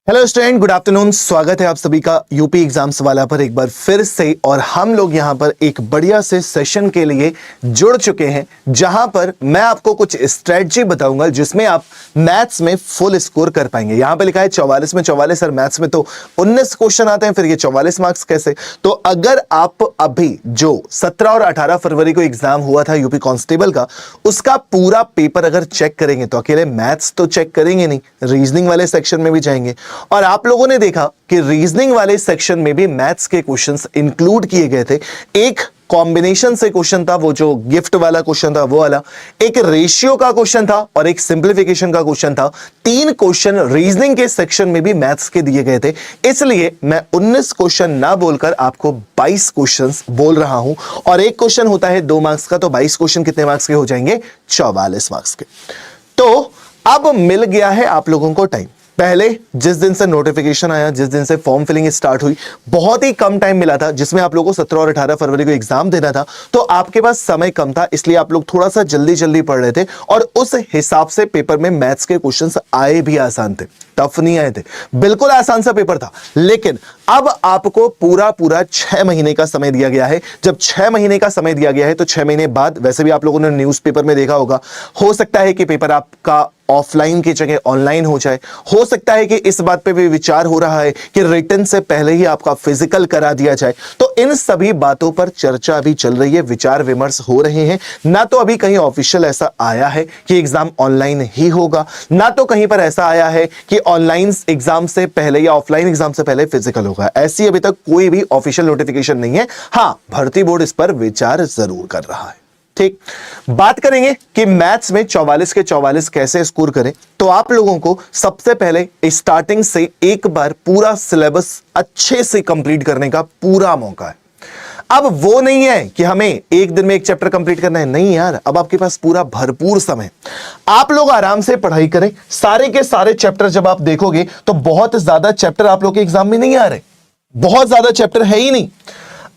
Hello student, good afternoon. स्वागत है आप सभी का यूपी एग्जाम्स वाला पर एक बार फिर से। और हम लोग यहां पर एक बढ़िया से सेशन के लिए जुड़ चुके हैं जहां पर मैं आपको कुछ स्ट्रेटजी बताऊंगा जिसमें आप मैथ्स में फुल स्कोर कर पाएंगे। यहां पे लिखा है 44 में 44 सर, मैथ्स में तो 19 क्वेश्चन आते हैं, फिर ये 44 मार्क्स कैसे? तो अगर आप अभी जो 17 और 18 फरवरी को एग्जाम हुआ था यूपी कांस्टेबल का, उसका पूरा पेपर अगर चेक करेंगे तो अकेले मैथ्स तो चेक करेंगे नहीं, रीजनिंग वाले सेक्शन में भी जाएंगे। और आप लोगों ने देखा कि रीजनिंग वाले सेक्शन में भी मैथ्स के क्वेश्चंस इंक्लूड किए गए थे। एक कॉम्बिनेशन से क्वेश्चन था, वो जो गिफ्ट वाला क्वेश्चन था वो वाला, एक रेशियो का क्वेश्चन था और एक सिंप्लीफिकेशन का क्वेश्चन था। 3 क्वेश्चन रीजनिंग के सेक्शन में भी मैथ्स के दिए गए थे। इसलिए मैं 19 क्वेश्चन ना बोलकर आपको 22 क्वेश्चंस बोल रहा हूं। और एक क्वेश्चन होता है 2 मार्क्स का, तो 22 क्वेश्चन कितने मार्क्स के हो जाएंगे? 44 मार्क्स के। तो अब मिल गया है आप लोगों को टाइम। पहले जिस दिन से नोटिफिकेशन आया, जिस दिन से फॉर्म फिलिंग स्टार्ट हुई, बहुत ही कम टाइम मिला था जिसमें आप लोगों को 17 और 18 फरवरी को एग्जाम देना था। तो आपके पास समय कम था, इसलिए आप लोग थोड़ा सा जल्दी जल्दी पढ़ रहे थे और उस हिसाब से पेपर में मैथ्स के क्वेश्चंस आए भी आसान थे, टफ नहीं आए थे, बिल्कुल आसान सा पेपर था। लेकिन अब आपको पूरा 6 महीने का समय दिया गया है। जब 6 महीने का समय दिया गया है तो 6 महीने बाद, वैसे भी आप लोगों ने न्यूज़पेपर में देखा होगा, हो सकता है कि पेपर आपका ऑफलाइन की जगह ऑनलाइन हो जाए। हो सकता है कि इस बात पे भी विचार हो रहा है कि रिटन से पहले ही आपका फिजिकल करा दिया जाए। तो इन सभी बातों पर चर्चा अभी चल रही है, विचार विमर्श हो रहे हैं। ना तो अभी कहीं ऑफिशियल ऐसा आया है कि एग्जाम ऑनलाइन ही होगा, ना तो कहीं पर ऐसा आया है कि ऑनलाइन एग्जाम से पहले या ऑफलाइन एग्जाम से पहले फिजिकल होगा। ऐसी अभी तक कोई भी ऑफिशियल नोटिफिकेशन नहीं है। हां, भर्ती बोर्ड इस पर विचार जरूर कर रहा है। ठीक, बात करेंगे कि मैथ्स में 44 के 44 कैसे स्कोर करें। तो आप लोगों को सबसे पहले स्टार्टिंग से एक बार पूरा सिलेबस अच्छे से कंप्लीट करने का पूरा मौका है। अब वो नहीं है कि हमें एक दिन में एक चैप्टर कंप्लीट करना है, नहीं यार, अब आपके पास पूरा भरपूर समय। आप लोग आराम से पढ़ाई करें। सारे के सारे चैप्टर जब आप देखोगे तो बहुत ज्यादा चैप्टर आप लोग के एग्जाम में नहीं आ रहे, बहुत ज्यादा चैप्टर है ही नहीं।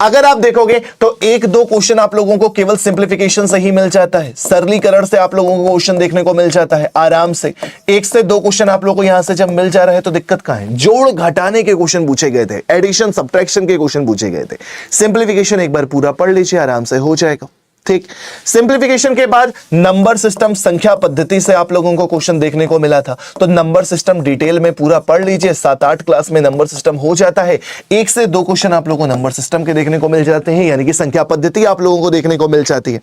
अगर आप देखोगे तो 1-2 क्वेश्चन आप लोगों को केवल सिंप्लीफिकेशन से ही मिल जाता है, सरलीकरण से आप लोगों को क्वेश्चन देखने को मिल जाता है आराम से। 1 से 2 क्वेश्चन आप लोगों को यहां से जब मिल जा रहा है तो दिक्कत कहां है? जोड़ घटाने के क्वेश्चन पूछे गए थे, एडिशन सब्ट्रैक्शन के क्वेश्चन पूछे गए थे। सिंप्लीफिकेशन एक बार पूरा पढ़ लीजिए, आराम से हो जाएगा। ठीक, सिंप्लीफिकेशन के बाद नंबर सिस्टम, संख्या पद्धति से आप लोगों को क्वेश्चन देखने को मिला था। तो नंबर सिस्टम डिटेल में पूरा पढ़ लीजिए। 7-8 क्लास में नंबर सिस्टम हो जाता है। 1 से 2 क्वेश्चन आप लोगों को नंबर सिस्टम के देखने को मिल जाते हैं, यानी कि संख्या पद्धति आप लोगों को देखने को मिल जाती है।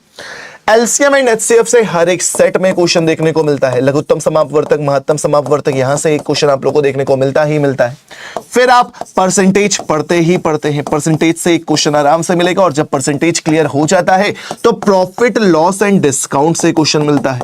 एलसीएम एंड एचसीएफ से हर एक सेट में क्वेश्चन देखने को मिलता है। लघुत्तम समापवर्तक, महत्तम समापवर्तक, यहां से एक क्वेश्चन आप लोगों को देखने को मिलता ही मिलता है। फिर आप परसेंटेज पढ़ते ही पढ़ते हैं, परसेंटेज से एक क्वेश्चन आराम से मिलेगा। और जब परसेंटेज क्लियर हो जाता है तो प्रॉफिट लॉस एंड डिस्काउंट से क्वेश्चन मिलता है।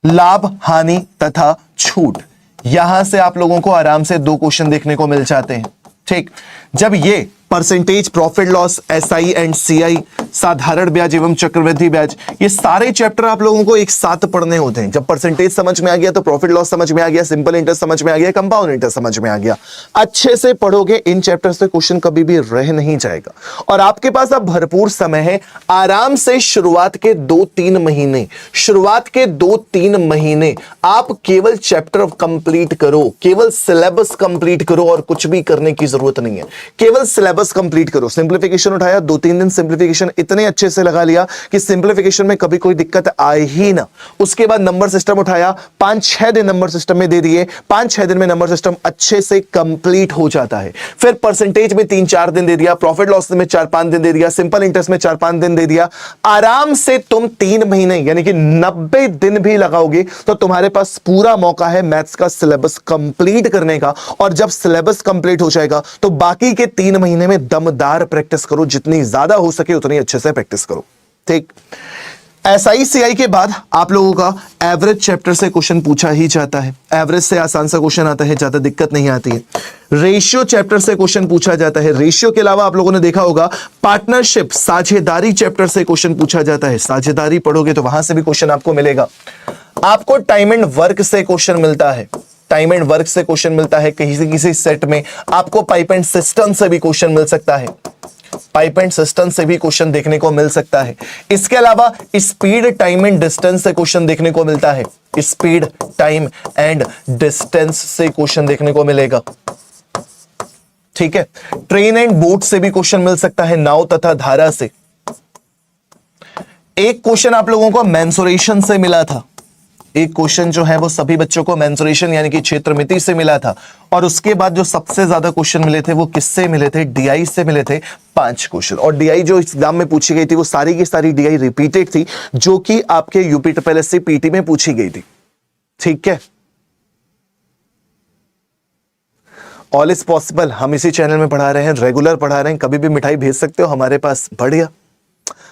लाभ हानि तथा छूट, यहां से आप लोगों को आराम से 2 क्वेश्चन देखने को मिल जाते हैं। ठीक, जब ये percentage, profit loss, SI and CI, साधारण ब्याज एवं चक्रवृद्धि ब्याज, ये सारे चैप्टर आप लोगों को एक साथ पढ़ने होते हैं। जब परसेंटेज समझ में आ गया तो प्रॉफिट लॉस समझ में आ गया, सिंपल इंटरेस्ट समझ में आ गया, कंपाउंड इंटरेस्ट समझ में आ गया। अच्छे से पढ़ोगे, इन चैप्टर से क्वेश्चन कभी भी रह नहीं जाएगा। और आपके पास अब भरपूर समय है। आराम से शुरुआत के 2-3 महीने आप केवल चैप्टर कंप्लीट करो, केवल सिलेबस कंप्लीट करो और कुछ भी करने की जरूरत नहीं है। केवल सिलेबस कंप्लीट करो। सिंप्लीफिकेशन उठाया, 2-3 दिन सिंप्लीफिकेशन इतने अच्छे से लगा लिया कि सिंप्लीफिकेशन में कभी कोई दिक्कत आए ही ना। उसके बाद नंबर सिस्टम उठाया, 5-6 दिन नंबर सिस्टम में दे दिए। 5-6 दिन में नंबर सिस्टम अच्छे से कंप्लीट हो जाता है। फिर परसेंटेज में 3-4 दिन दे दिया, प्रॉफिट लॉस में 4-5 दिन दे दिया, सिंपल इंटरेस्ट में 4-5 दिन दे दिया। आराम से तुम 3 महीने यानी कि 90 दिन भी लगाओगे तो तुम्हारे पास पूरा मौका है मैथ्स का सिलेबस कंप्लीट करने का। और जब सिलेबस कंप्लीट हो जाएगा तो बाकी के 3 महीने में दमदार प्रैक्टिस करो, जितनी ज्यादा हो सके उतनी अच्छे से प्रैक्टिस करो। ठीक, एसआई सीआई के बाद आप लोगों का एवरेज चैप्टर से क्वेश्चन पूछा ही जाता है। एवरेज से आसान सा क्वेश्चन आता है, ज्यादा दिक्कत नहीं आती है। रेशियो चैप्टर से क्वेश्चन पूछा जाता है। रेशियो के अलावा आप लोगों ने देखा होगा पार्टनरशिप, साझेदारी चैप्टर से क्वेश्चन पूछा जाता है। साझेदारी पढ़ोगे तो वहां से भी क्वेश्चन आपको मिलेगा। आपको टाइम एंड वर्क से क्वेश्चन मिलता है, टाइम एंड वर्क से क्वेश्चन मिलता है। किसी सेट में आपको पाइप एंड सिस्टम से भी क्वेश्चन मिल सकता है। पाइप एंड सिस्टम से भी क्वेश्चन देखने को मिल सकता है। इसके अलावा स्पीड, टाइम एंड डिस्टेंस से क्वेश्चन देखने को मिलता है। स्पीड, टाइम एंड डिस्टेंस से क्वेश्चन देखने को मिलेगा। ठीक है, ट्रेन एंड बोट से भी क्वेश्चन मिल सकता है, नाव तथा धारा से। एक क्वेश्चन आप लोगों को मेंसुरेशन से मिला था। एक क्वेश्चन जो है वो सभी बच्चों को मेंसुरेशन यानी कि क्षेत्रमिति से मिला था। और उसके बाद जो सबसे ज्यादा क्वेश्चन मिले थे वो किससे मिले थे? डीआई से मिले थे 5 क्वेश्चन। और डीआई जो एग्जाम में पूछी गई थी वो सारी की सारी डीआई रिपीटेड थी, जो कि आपके यूपी ट्रिपल पीटी में पूछी गई थी। ठीक है, ऑल इज पॉसिबल। हम इसी चैनल में पढ़ा रहे हैं, रेगुलर पढ़ा रहे हैं, कभी भी मिठाई भेज सकते हो हमारे पास, बढ़िया।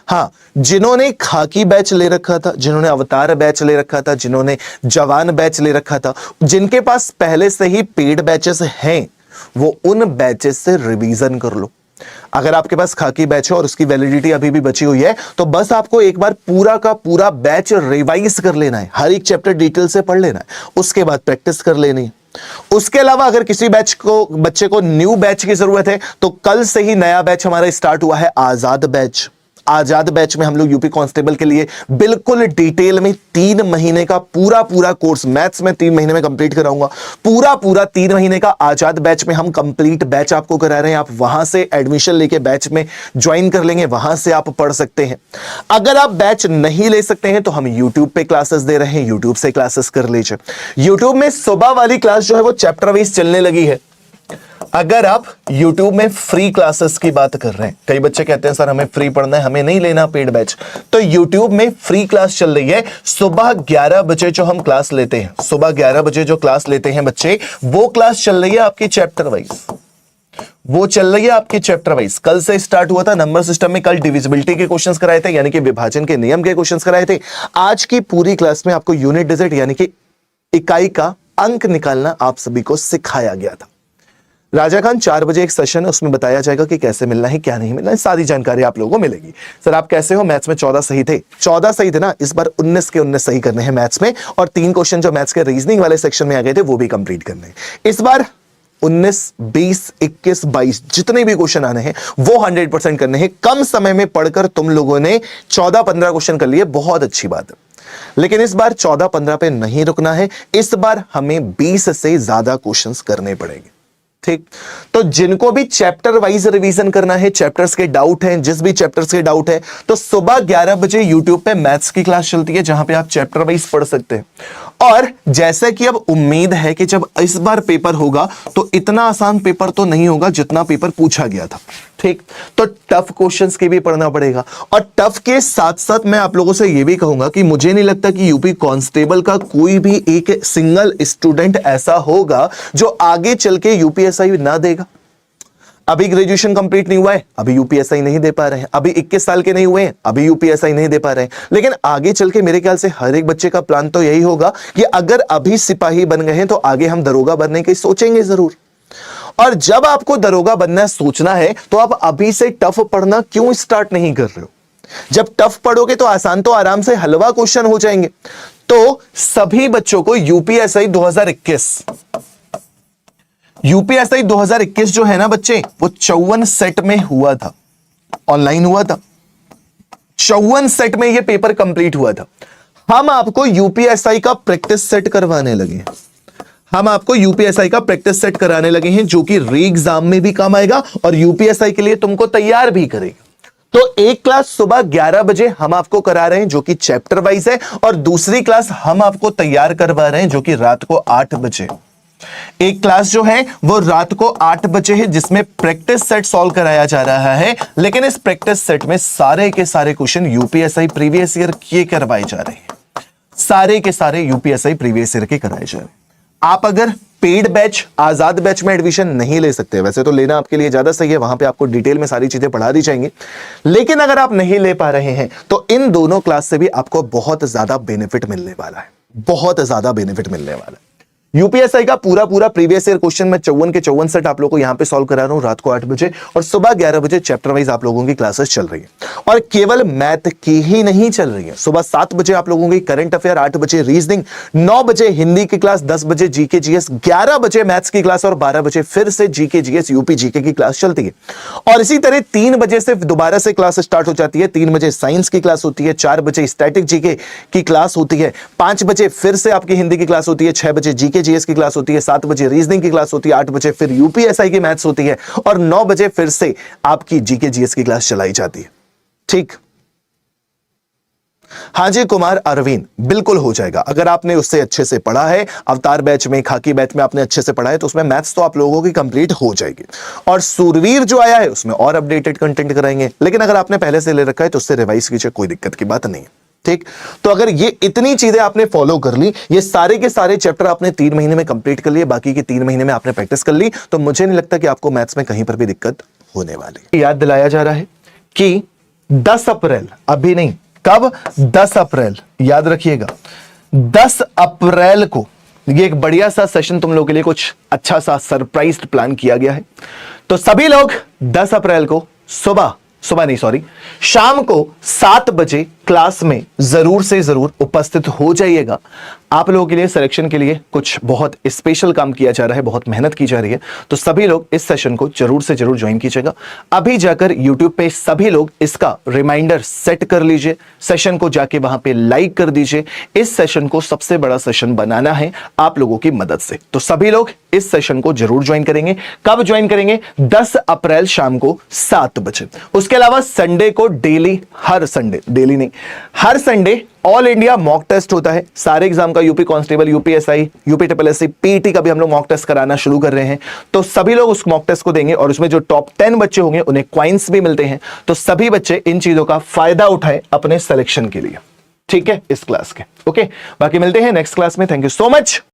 हाँ, जिन्होंने खाकी बैच ले रखा था, जिन्होंने अवतार बैच ले रखा था, जिन्होंने जवान बैच ले रखा था, जिनके पास पहले से ही पेड बैचेस हैं, वो उन बैचेस से रिवीजन कर लो। अगर आपके पास खाकी बैच है और उसकी वैलिडिटी अभी भी बची हुई है, तो बस आपको एक बार पूरा का पूरा बैच रिवाइज कर लेना है, हर एक चैप्टर डिटेल से पढ़ लेना है, उसके बाद प्रैक्टिस कर लेनी है। उसके अलावा अगर किसी बच्चे को न्यू बैच की जरूरत है, तो कल से ही नया बैच हमारा स्टार्ट हुआ है, आजाद बैच। आजाद बैच में हम लोग यूपी कांस्टेबल के लिए बिल्कुल डिटेल में 3 महीने का पूरा कोर्स, मैथ्स में 3 महीने में कंप्लीट कराऊंगा। पूरा 3 महीने का आजाद बैच में हम कंप्लीट बैच आपको करा रहे हैं। आप वहां से एडमिशन लेके बैच में ज्वाइन कर लेंगे, वहां से आप पढ़ सकते हैं। अगर आप बैच नहीं ले सकते हैं तो हम यूट्यूब पे क्लासेस दे रहे हैं, यूट्यूब से क्लासेस कर लीजिए। यूट्यूब में सुबह वाली क्लास जो है वो चैप्टर वाइज चलने लगी है। अगर आप YouTube में फ्री क्लासेस की बात कर रहे हैं, कई बच्चे कहते हैं सर हमें फ्री पढ़ना है, हमें नहीं लेना पेड बैच, तो YouTube में फ्री क्लास चल रही है। सुबह 11 बजे जो हम क्लास लेते हैं, सुबह 11 बजे जो क्लास लेते हैं बच्चे, वो क्लास चल रही है आपकी चैप्टर वाइज, वो चल रही है आपकी चैप्टर वाइज। कल से स्टार्ट हुआ था नंबर सिस्टम में, कल डिविजिबिलिटी के क्वेश्चंस कराए थे, यानी कि विभाजन के नियम के क्वेश्चंस कराए थे। आज की पूरी क्लास में आपको यूनिट डिजिट यानी कि इकाई का अंक निकालना आप सभी को सिखाया गया था। राजा खान 4 बजे एक सेशन है, उसमें बताया जाएगा कि कैसे मिलना है, क्या नहीं मिलना है, सारी जानकारी आप लोगों को मिलेगी। सर आप कैसे हो? मैथ्स में 14 सही थे, 14 सही थे ना, इस बार 19 के 19 सही करने हैं मैथ्स में, और 3 क्वेश्चन जो मैथ्स के रीजनिंग वाले सेक्शन में आ गए थे वो भी कंप्लीट करने हैं। इस बार 19, 20, 21, 22 जितने भी क्वेश्चन आने हैं वो 100% करने हैं। कम समय में पढ़कर तुम लोगों ने 14-15 क्वेश्चन कर लिए, बहुत अच्छी बात है। लेकिन इस बार 14-15 पे नहीं रुकना है, इस बार हमें 20 से ज्यादा क्वेश्चंस करने पड़ेंगे। ठीक, तो जिनको भी चैप्टर वाइज रिवीजन करना है, चैप्टर्स के डाउट हैं, जिस भी चैप्टर्स के डाउट है, तो सुबह 11 बजे यूट्यूब पे मैथ्स की क्लास चलती है, जहां पे आप चैप्टर वाइज पढ़ सकते हैं। और जैसे कि अब उम्मीद है कि जब इस बार पेपर होगा तो इतना आसान पेपर तो नहीं होगा जितना पेपर पूछा गया था। ठीक, तो टफ क्वेश्चंस के भी पढ़ना पड़ेगा। और टफ के साथ साथ मैं आप लोगों से यह भी कहूंगा कि मुझे नहीं लगता कि यूपी कांस्टेबल का कोई भी एक सिंगल स्टूडेंट ऐसा होगा जो आगे चल के यूपीएसआई ना देगा। अभी ग्रेजुएशन कंप्लीट नहीं हुआ है, अभी यूपीएसआई नहीं दे पा रहे हैं, अभी 21 साल के नहीं हुए हैं, अभी यूपीएसआई नहीं दे पा रहे हैं। लेकिन आगे चल के मेरे ख्याल से हर एक बच्चे का प्लान तो यही होगा कि अगर अभी सिपाही बन गए हैं तो आगे हम दरोगा बनने की सोचेंगे जरूर। और जब आपको दरोगा बनना सोचना है तो आप अभी से टफ पढ़ना क्यों स्टार्ट नहीं कर रहे हो? जब टफ पढ़ोगे तो आसान तो आराम से हलवा क्वेश्चन हो जाएंगे। तो सभी बच्चों को यूपीएसआई 2021 जो है ना बच्चे, वो 54 सेट में हुआ था, ऑनलाइन हुआ था। 54 सेट में ये पेपर कंप्लीट हुआ था। हम आपको यूपीएसआई का प्रैक्टिस सेट करवाने लगे हैं, हम आपको यूपीएसआई का प्रैक्टिस सेट कराने लगे हैं, जो कि री एग्जाम में भी काम आएगा और यूपीएसआई के लिए तुमको तैयार भी करेगा। तो एक क्लास सुबह 11 बजे हम आपको करा रहे हैं जो कि चैप्टर वाइज है, और दूसरी क्लास हम आपको तैयार करवा रहे हैं जो कि रात को 8 बजे। एक क्लास जो है वो रात को 8 बजे है, जिसमें प्रैक्टिस सेट सॉल्व कराया जा रहा है। लेकिन इस प्रैक्टिस सेट में सारे के सारे क्वेश्चन यूपीएसआई प्रीवियस ईयर के करवाए जा रहे हैं, सारे के सारे यूपीएसआई प्रीवियस ईयर के कराए जा रहे हैं। आप अगर पेड बैच, आजाद बैच में एडमिशन नहीं ले सकते, वैसे तो लेना आपके लिए ज्यादा सही है, वहां पे आपको डिटेल में सारी चीजें पढ़ा दी जाएंगी। लेकिन अगर आप नहीं ले पा रहे हैं तो इन दोनों क्लास से भी आपको बहुत ज्यादा बेनिफिट मिलने वाला है, बहुत ज्यादा बेनिफिट मिलने वाला है। यूपीएसआई का पूरा प्रीवियस ईयर क्वेश्चन मैं 54 के 54 सेट आप लोगों को यहां पे सॉल्व करा रहा हूं रात को 8 बजे और सुबह 11 बजे चैप्टर वाइज आप लोगों की क्लासेस चल रही है। और केवल मैथ की ही नहीं चल रही है, सुबह 7 बजे आप लोगों की करंट अफेयर, 8 बजे रीजनिंग, 9 बजे हिंदी की क्लास, 10 बजे जीके जीएस, 11 बजे मैथ्स की क्लास और 12 बजे फिर से जीके जीएस यूपी जीके की क्लास चलती है। और इसी तरह 3 बजे से दोबारा से क्लास स्टार्ट हो जाती है, 3 बजे साइंस की क्लास होती है, 4 बजे स्टैटिक जीके की क्लास होती है, 5 बजे फिर से आपकी हिंदी की क्लास होती है, 6 बजे जीके जीएस की क्लास होती है, 7 बजे रीजनिंग की क्लास होती है, 8 बजे फिर यूपीएसआई की मैथ्स होती है और 9 बजे फिर से आपकी जीके जीएस की क्लास चलाई जाती है। ठीक, हाजी कुमार अरविंद, बिल्कुल हो जाएगा अगर आपने उससे अच्छे से पढ़ा है, अवतार बैच में, खाकी बैच में आपने अच्छे से पढ़ा है तो उसमें मैथ्स तो आप लोगों की कंप्लीट हो जाएगी। और सूरवीर जो आया है उसमें और अपडेटेड कंटेंट कराएंगे, लेकिन अगर आपने पहले से ले रखा है तो उससे रिवाइज कीजिए, कोई दिक्कत की बात नहीं है। ठीक, तो अगर ये इतनी चीजें आपने फॉलो कर ली, ये सारे के सारे चैप्टर आपने 3 महीने में कंप्लीट कर लिए, बाकी के 3 महीने में आपने प्रैक्टिस कर ली, तो मुझे नहीं लगता कि आपको मैथ्स में कहीं पर भी दिक्कत होने वाली। याद दिलाया जा रहा है कि 10 अप्रैल, अभी नहीं, कब, 10 अप्रैल, याद रखिएगा 10 अप्रैल को ये एक बढ़िया सा सेशन तुम लोगों के लिए कुछ अच्छा सा सरप्राइज प्लान किया गया है। तो सभी लोग 10 अप्रैल को शाम को 7 बजे क्लास में जरूर से जरूर उपस्थित हो जाइएगा। आप लोगों के लिए सिलेक्शन के लिए कुछ बहुत स्पेशल काम किया जा रहा है, बहुत मेहनत की जा रही है, तो सभी लोग इस सेशन को जरूर से जरूर ज्वाइन कीजिएगा। अभी जाकर YouTube पे सभी लोग इसका रिमाइंडर सेट कर लीजिए, सेशन को जाके वहां पे लाइक कर दीजिए। इस सेशन को सबसे बड़ा सेशन बनाना है आप लोगों की मदद से, तो सभी लोग इस सेशन को जरूर ज्वाइन करेंगे। कब ज्वाइन करेंगे? 10 अप्रैल शाम को 7 बजे। उसके अलावा संडे को डेली, हर संडे, डेली नहीं, हर Sunday all India mock test होता है सारे एग्जाम का, UP constable, UPSI, UP SSSC, PT का भी हम लोग मॉक टेस्ट कराना शुरू कर रहे हैं। तो सभी लोग उस मॉक टेस्ट को देंगे और उसमें जो टॉप 10 बच्चे होंगे उन्हें कॉइन्स भी मिलते हैं। तो सभी बच्चे इन चीजों का फायदा उठाएं अपने सिलेक्शन के लिए, ठीक है, इस क्लास के। ओके, बाकी मिलते हैं नेक्स्ट क्लास में। Thank you so much.